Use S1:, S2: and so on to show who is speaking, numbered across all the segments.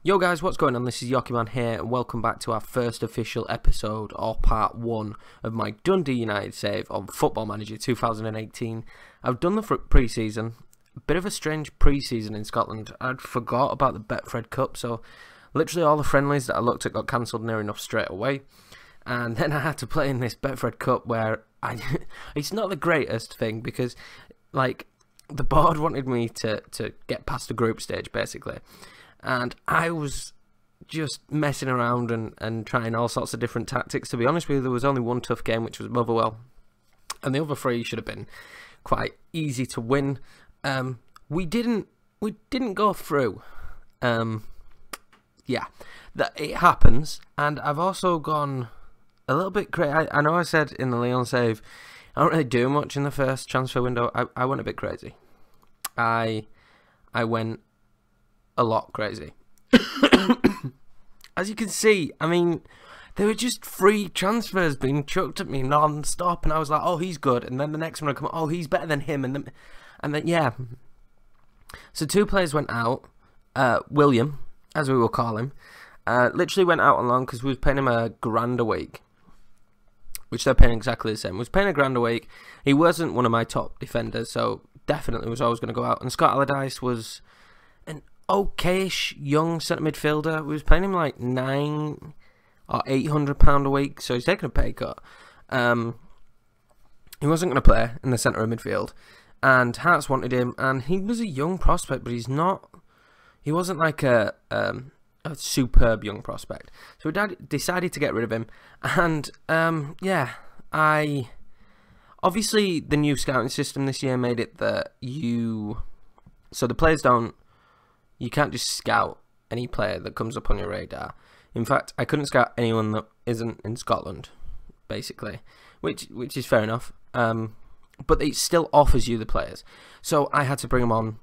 S1: Yo guys, what's going on? This is Yoki Man here, and welcome back to our first official episode, or part 1, of my Dundee United save on Football Manager 2018. I've done the pre-season, a bit of a strange pre-season in Scotland. I'd forgot about the Betfred Cup, so literally all the friendlies that I looked at got cancelled near enough straight away. And then I had to play in this Betfred Cup where it's not the greatest thing because, like, the board wanted me to get past the group stage, basically. And I was just messing around and trying all sorts of different tactics. To be honest with you, there was only one tough game, which was Motherwell. And the other three should have been quite easy to win. We didn't go through. Yeah, it happens. And I've also gone a little bit crazy. I know I said in the Leon save, I don't really do much in the first transfer window. I went a bit crazy. I went a lot crazy. As you can see, I mean, there were just free transfers being chucked at me non-stop, and I was like, oh, he's good, and then the next one would come, oh, he's better than him, and then yeah. So 2 players went out. William, as we will call him, literally went out on loan because we was paying him £1,000 a week, which they're paying exactly the same. We was paying £1,000 a week. He wasn't one of my top defenders, so definitely was always going to go out. And Scott Allardyce was an okayish young centre midfielder. We was paying him like £900 or £800 a week, so he's taking a pay cut. He wasn't going to play in the centre of midfield, and Hearts wanted him, and he was a young prospect, but he wasn't like a superb young prospect. So we decided to get rid of him, and yeah, obviously the new scouting system this year made it that so the players you can't just scout any player that comes up on your radar. In fact, I couldn't scout anyone that isn't in Scotland, basically, which is fair enough. But it still offers you the players. So I had to bring them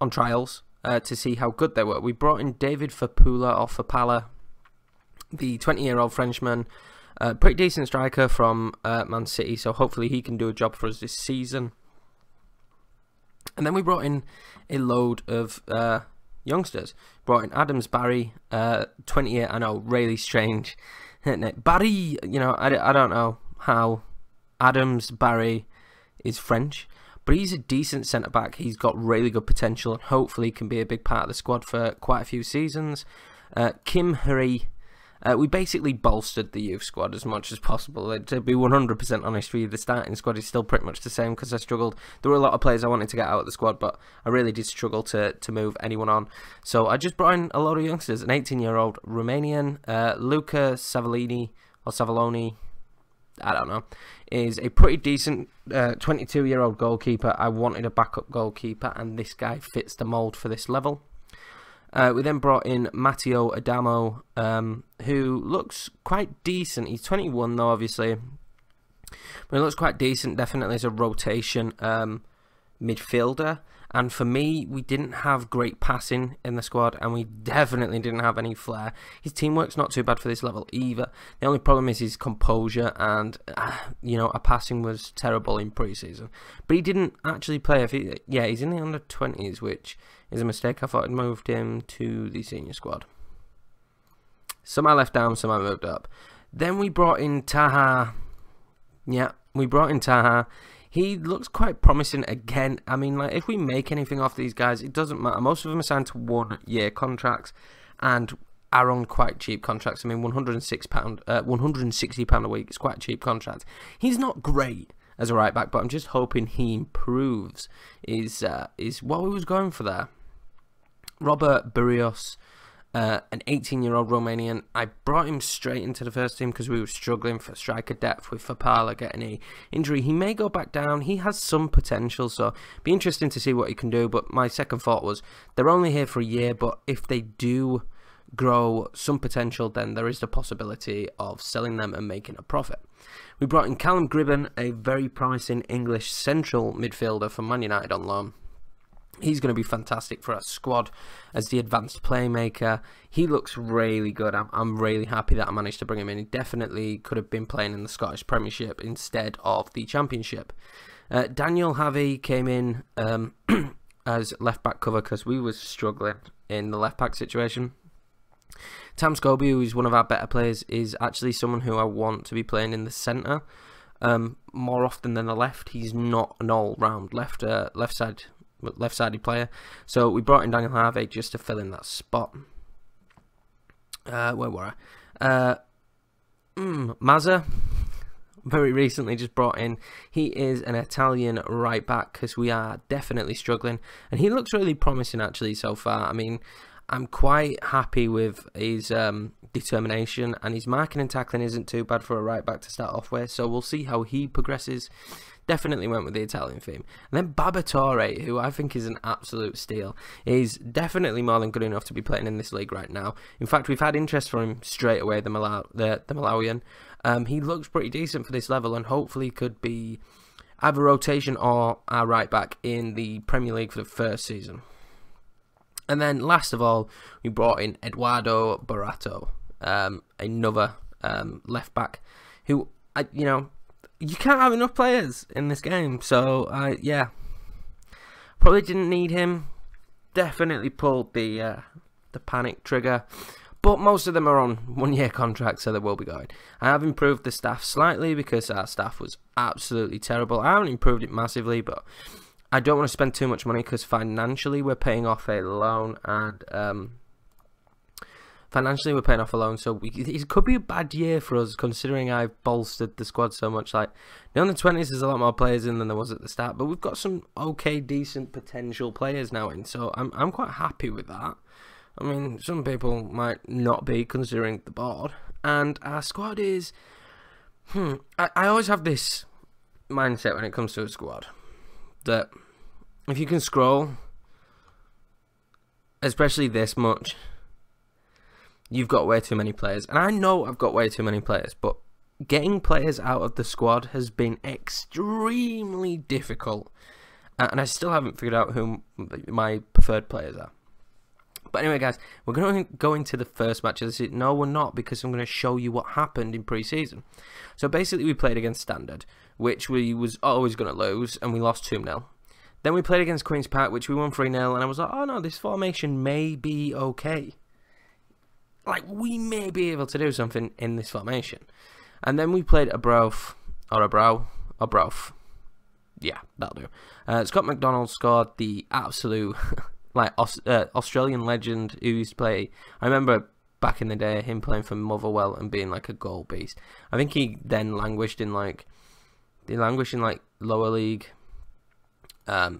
S1: on trials to see how good they were. We brought in David Fapala, the 20-year-old Frenchman, pretty decent striker from Man City, so hopefully he can do a job for us this season. And then we brought in a load of youngsters. Brought in Adams Barry, 20-year, I know, really strange. Barry, you know, I don't know how Adams Barry is French, but he's a decent centre-back. He's got really good potential and hopefully can be a big part of the squad for quite a few seasons. Kim Hurry. We basically bolstered the youth squad as much as possible. To be 100% honest with you, the starting squad is still pretty much the same because I struggled. There were a lot of players I wanted to get out of the squad, but I really did struggle to move anyone on. So I just brought in a load of youngsters. An 18-year-old Romanian, Luca Savaloni, I don't know, is a pretty decent 22-year-old goalkeeper. I wanted a backup goalkeeper, and this guy fits the mould for this level. We then brought in Matteo Adamo, who looks quite decent. He's 21 though, obviously, but he looks quite decent, definitely as a rotation midfielder. And for me, we didn't have great passing in the squad, and we definitely didn't have any flair. His teamwork's not too bad for this level either. The only problem is his composure, and you know, our passing was terrible in pre-season. But he didn't actually play. Yeah, he's in the under-20s, which is a mistake. I thought I'd moved him to the senior squad. Some I left down, some I moved up. Then we brought in Taha. Yeah, we brought in Taha. He looks quite promising again. I mean, like, if we make anything off these guys, it doesn't matter. Most of them are signed to 1-year contracts and are on quite cheap contracts. I mean, £160 a week is quite a cheap contract. He's not great as a right back, but I'm just hoping he improves. Is what we was going for there. Robert Barrios, an 18-year-old Romanian. I brought him straight into the first team because we were struggling for striker depth with Fapala getting an injury. He may go back down. He has some potential, so be interesting to see what he can do. But my second thought was, they're only here for a year, but if they do grow some potential, then there is the possibility of selling them and making a profit. We brought in Callum Gribben, a very promising English central midfielder from Man United on loan. He's going to be fantastic for our squad as the advanced playmaker. He looks really good. I'm really happy that I managed to bring him in. He definitely could have been playing in the Scottish Premiership instead of the Championship. Daniel Harvey came in as left back cover because we were struggling in the left back situation. Tam Scobie, who is one of our better players, is actually someone who I want to be playing in the centre more often than the left. He's not an all-round left-sided player. So we brought in Daniel Harvey just to fill in that spot. Where were I? Mazza, very recently just brought in. He is an Italian right back because we are definitely struggling, and he looks really promising actually so far. I mean, I'm quite happy with his determination, and his marking and tackling isn't too bad for a right back to start off with, so we'll see how he progresses. Definitely went with the Italian theme. And then Babatore, who I think is an absolute steal, is definitely more than good enough to be playing in this league right now. In fact, we've had interest for him straight away, the Malawian. He looks pretty decent for this level, and hopefully could be either rotation or our right back in the Premier League for the first season. And then last of all, we brought in Eduardo Barato, another left back, who, you can't have enough players in this game, so yeah, probably didn't need him. Definitely pulled the panic trigger, but most of them are on one-year contracts, so they will be going. I have improved the staff slightly because our staff was absolutely terrible. I haven't improved it massively, but I don't want to spend too much money because financially we're paying off a loan, and so it could be a bad year for us, considering I've bolstered the squad so much. Like, the under-20s, there's a lot more players in than there was at the start, but we've got some okay, decent potential players now in, so I'm quite happy with that. I mean, some people might not be, considering the board, and our squad is... I always have this mindset when it comes to a squad, that if you can scroll, especially this much, you've got way too many players. And I know I've got way too many players, but getting players out of the squad has been extremely difficult. And I still haven't figured out who my preferred players are. But anyway, guys, we're going to go into the first match of the season. No, we're not, because I'm going to show you what happened in pre-season. So basically, we played against Standard, which we was always going to lose, and we lost 2-0. Then we played against Queen's Park, which we won 3-0, and I was like, oh no, this formation may be okay. Like, we may be able to do something in this formation. And then we played a Broth. Yeah, that'll do. Scott McDonald scored the absolute Australian legend who used to play. I remember back in the day him playing for Motherwell and being like a goal beast. I think he then languished in lower league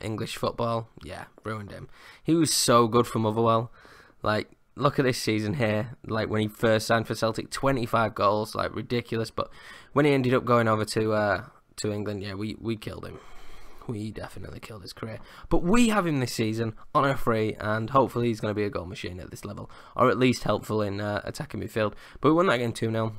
S1: English football. Yeah, ruined him. He was so good for Motherwell. Like, look at this season here. Like, when he first signed for Celtic, 25 goals, like, ridiculous. But when he ended up going over to England, yeah, we killed him. We definitely killed his career. But we have him this season on a free, and hopefully he's going to be a goal machine at this level, or at least helpful in attacking midfield. But we won that game 2-0.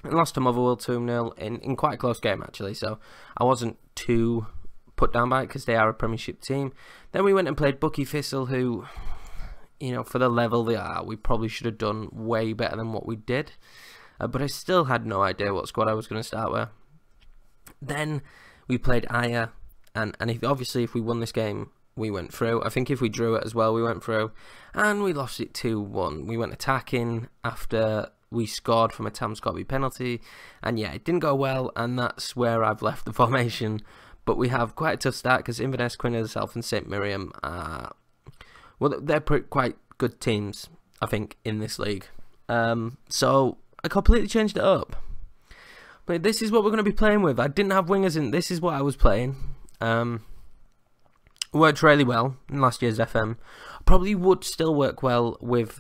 S1: And lost to Motherwell 2-0 in quite a close game, actually. So I wasn't too put down by it, because they are a Premiership team. Then we went and played Bucky Thistle, who, for the level they are, we probably should have done way better than what we did. But I still had no idea what squad I was going to start with. Then we played Aya, and if we won this game, we went through. I think if we drew it as well, we went through. And we lost it 2-1. We went attacking after we scored from a Tam Scobie penalty. And yeah, it didn't go well, and that's where I've left the formation. But we have quite a tough start, because Inverness, Queen of the South and St Miriam are... Well, they're quite good teams, I think, in this league. So I completely changed it up. But this is what we're going to be playing with. I didn't have wingers in. This is what I was playing. Worked really well in last year's FM. Probably would still work well with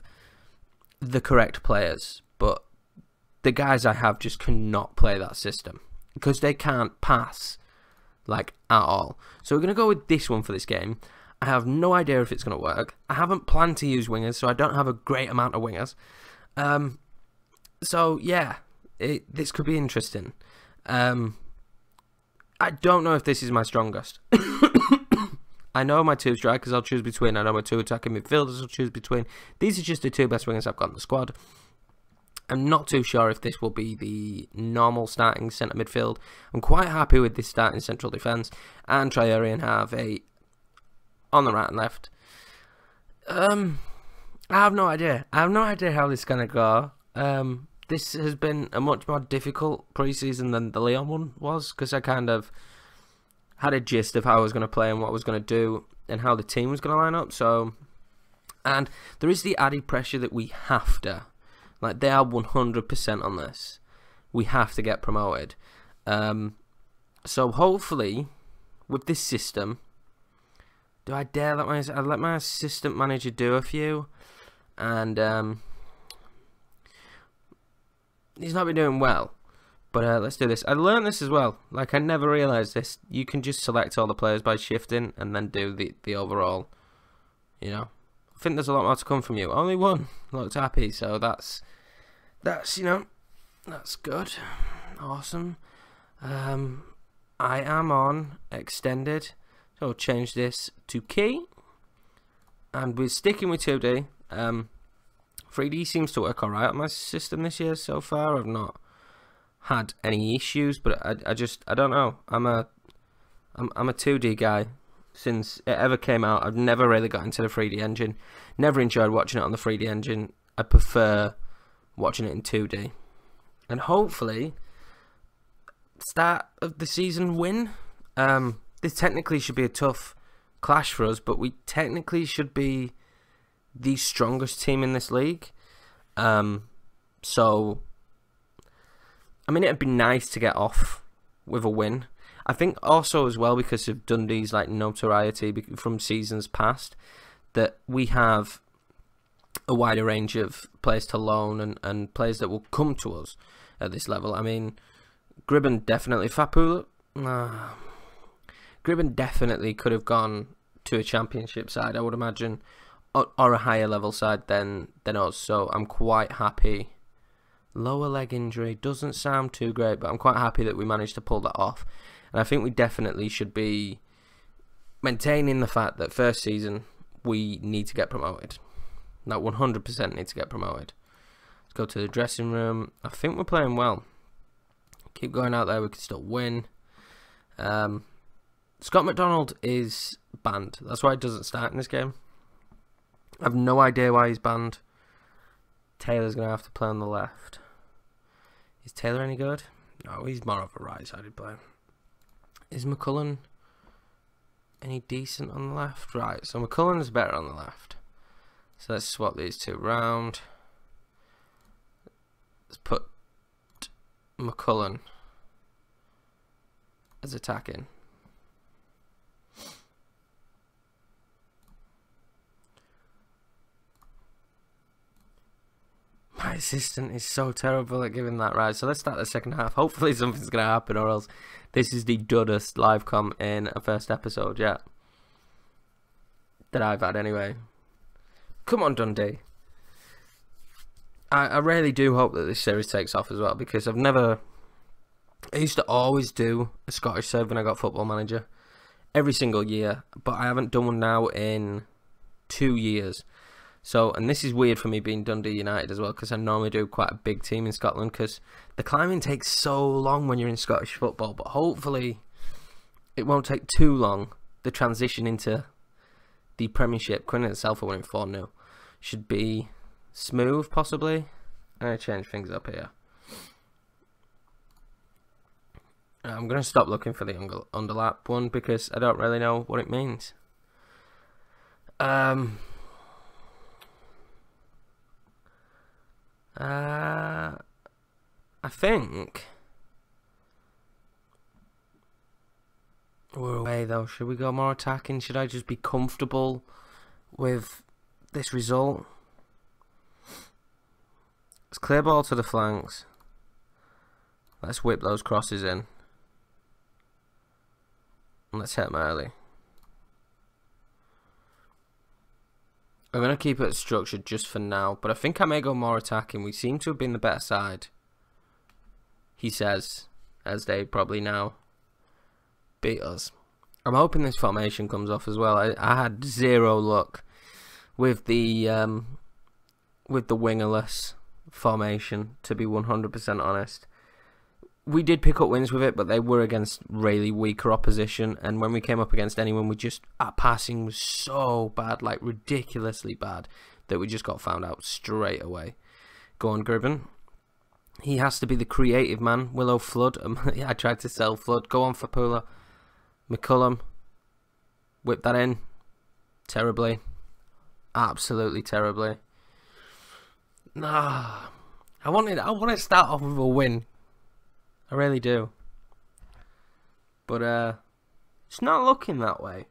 S1: the correct players. But the guys I have just cannot play that system, because they can't pass, like, at all. So we're going to go with this one for this game. I have no idea if it's going to work. I haven't planned to use wingers, so I don't have a great amount of wingers. So, yeah, this could be interesting. I don't know if this is my strongest. I know my two strikers I'll choose between. I know my two attacking midfielders I'll choose between. These are just the two best wingers I've got in the squad. I'm not too sure if this will be the normal starting centre midfield. I'm quite happy with this starting central defence. And Traore and Harvey on the right and left. I have no idea. I have no idea how this is going to go. This has been a much more difficult preseason than the Leon one was, because I kind of had a gist of how I was going to play and what I was going to do and how the team was going to line up. So, and there is the added pressure that we have to, like, they are 100% on this. We have to get promoted. So hopefully, with this system, do I dare let my assistant manager do a few? And he's not been doing well. But let's do this. I learned this as well. Like, I never realised this. You can just select all the players by shifting and then do the overall. You know, I think there's a lot more to come from you. Only one looked happy, so that's you know, that's good. Awesome. I am on extended, so I'll change this to key, and we're sticking with 2D. 3D seems to work alright on my system this year so far. I've not had any issues, but I don't know. I'm a 2D guy since it ever came out. I've never really got into the 3D engine. Never enjoyed watching it on the 3D engine. I prefer watching it in 2D. And hopefully, start of the season win. This technically should be a tough clash for us, but we technically should be the strongest team in this league. So, I mean, it'd be nice to get off with a win. I think also as well because of Dundee's like notoriety from seasons past, that we have a wider range of players to loan and players that will come to us at this level. I mean, Gribben definitely, Gribben definitely could have gone to a championship side, I would imagine, or a higher level side than us. So I'm quite happy. Lower leg injury doesn't sound too great, but I'm quite happy that we managed to pull that off. And I think we definitely should be maintaining the fact that first season we need to get promoted. Like 100% need to get promoted. Let's go to the dressing room. I think we're playing well. Keep going out there, we can still win. Scott McDonald is banned. That's why he doesn't start in this game. I have no idea why he's banned. Taylor's going to have to play on the left. Is Taylor any good? No, he's more of a right-sided player. Is McCullen any decent on the left? Right, so McCullen is better on the left. So let's swap these two round. Let's put McCullen as attacking. My assistant is so terrible at giving that right. So let's start the second half. Hopefully something's going to happen, or else this is the duddest live com in a first episode yet. That I've had anyway. Come on, Dundee. I really do hope that this series takes off as well, because I used to always do a Scottish serve when I got Football Manager. Every single year. But I haven't done one now in 2 years. So, and this is weird for me being Dundee United as well, because I normally do quite a big team in Scotland, because the climbing takes so long when you're in Scottish football, but hopefully it won't take too long. The transition into the Premiership, Quinn itself are winning 4-0, should be smooth, possibly. I'm going to change things up here. I'm going to stop looking for the underlap one, because I don't really know what it means. I think we're away though. Should we go more attacking? Should I just be comfortable with this result? Let's clear ball to the flanks. Let's whip those crosses in. And let's hit them early. I'm going to keep it structured just for now, but I think I may go more attacking. We seem to have been the better side, he says, as they probably now beat us. I'm hoping this formation comes off as well. I had zero luck with the wingerless formation, to be 100% honest. We did pick up wins with it, but they were against really weaker opposition, and when we came up against anyone, our passing was so bad, like ridiculously bad. that we just got found out straight away. Go on, Gribben. He has to be the creative man. Willow, Flood. I tried to sell Flood. Go on for Pula. McCullum. Whip that in. Terribly. Absolutely terribly. Nah. I want to start off with a win. I really do. But it's not looking that way.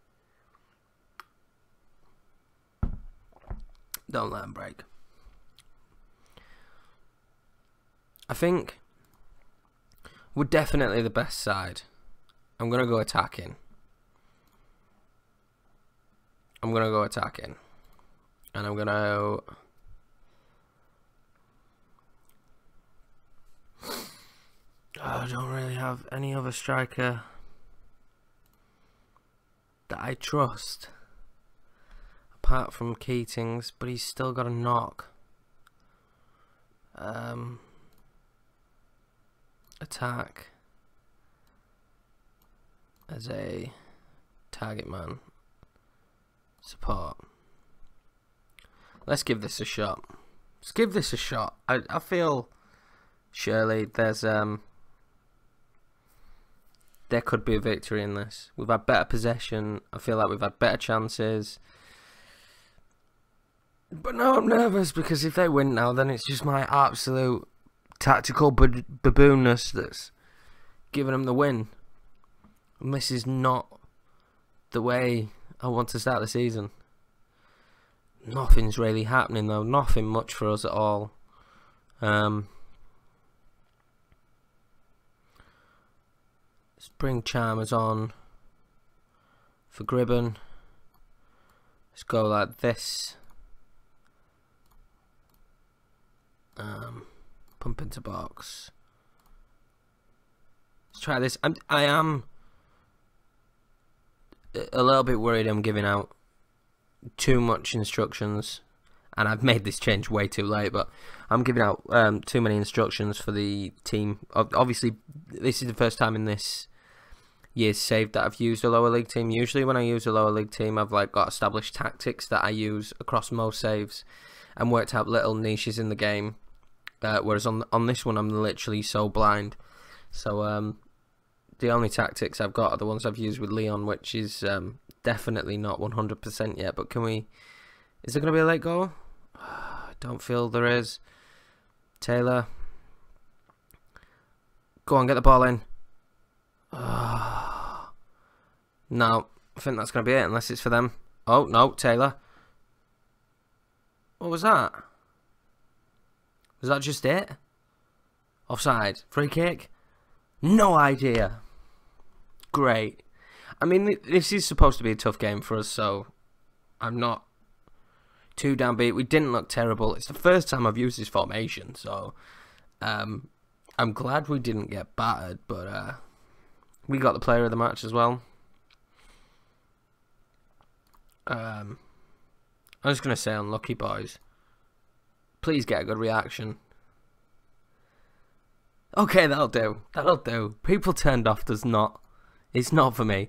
S1: Don't let him break. I think we're definitely the best side. I'm going to go attacking. And I'm going to... I don't really have any other striker that I trust. Apart from Keatings, but he's still got a knock. Attack as a target man. Support. Let's give this a shot. Let's give this a shot. I feel surely there's there could be a victory in this. We've had better possession. I feel like we've had better chances. But no, I'm nervous because if they win now, then it's just my absolute tactical baboonness that's giving them the win. And this is not the way I want to start the season. Nothing's really happening though. Nothing much for us at all. Let's bring Chalmers on for Gribben. Let's go like this. Pump into box. Let's try this. I am a little bit worried I'm giving out too much instructions, and I've made this change way too late, but I'm giving out too many instructions for the team. Obviously, this is the first time in this year's save that I've used a lower league team. Usually when I use a lower league team, I've like got established tactics that I use across most saves and worked out little niches in the game. Whereas on this one, I'm literally so blind. So the only tactics I've got are the ones I've used with Leon, which is definitely not 100% yet. But can we... Is there going to be a late goal? I don't feel there is. Taylor. Go on, get the ball in. No, I think that's going to be it, unless it's for them. Oh, no, Taylor. What was that? Was that just it? Offside. Free kick? No idea. Great. I mean, this is supposed to be a tough game for us, so I'm not too downbeat. We didn't look terrible. It's the first time I've used this formation, so I'm glad we didn't get battered, but we got the player of the match as well. I'm just going to say unlucky, boys. Please get a good reaction. Okay, that'll do. That'll do. People turned off does not. It's not for me.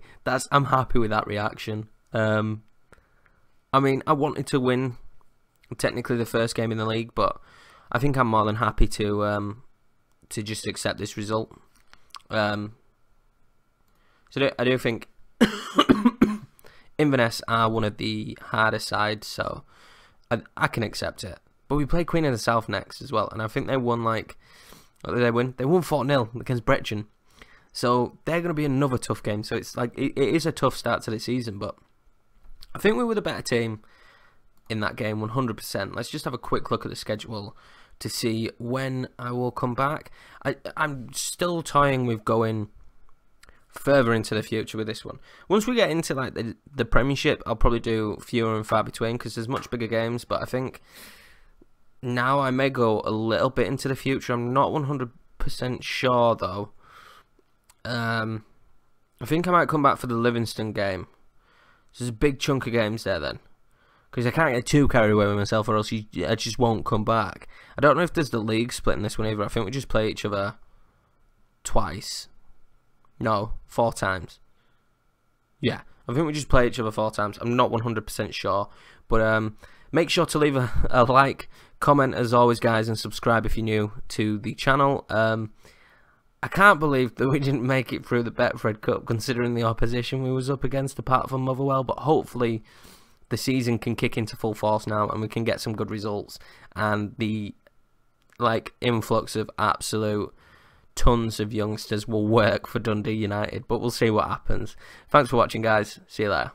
S1: I'm happy with that reaction. I mean, I wanted to win technically the first game in the league, but I think I'm more than happy to just accept this result. So I do think Inverness are one of the harder sides, so I can accept it. But we play Queen of the South next as well, and I think they won like... What did they win? They won 4-0 against Brechin. So they're going to be another tough game. So it's like it is a tough start to the season, but I think we were the better team in that game, 100%. Let's just have a quick look at the schedule to see when I will come back. I'm still toying with going further into the future with this one. Once we get into like the Premiership, I'll probably do fewer and far between because there's much bigger games. But I think now I may go a little bit into the future. I'm not 100% sure though. I think I might come back for the Livingston game. There's a big chunk of games there then, because I can't get too carried away with myself, or else I just won't come back. I don't know if there's the league split in this one either. I think we just play each other twice. No, 4 times. Yeah, I think we just play each other 4 times. I'm not 100% sure, but Make sure to leave a like, comment as always, guys, and subscribe if you're new to the channel. I can't believe that we didn't make it through the Betfred Cup, considering the opposition we was up against, apart from Motherwell. But hopefully the season can kick into full force now, and we can get some good results. And the influx of absolute tons of youngsters will work for Dundee United. But we'll see what happens. Thanks for watching, guys. See you later.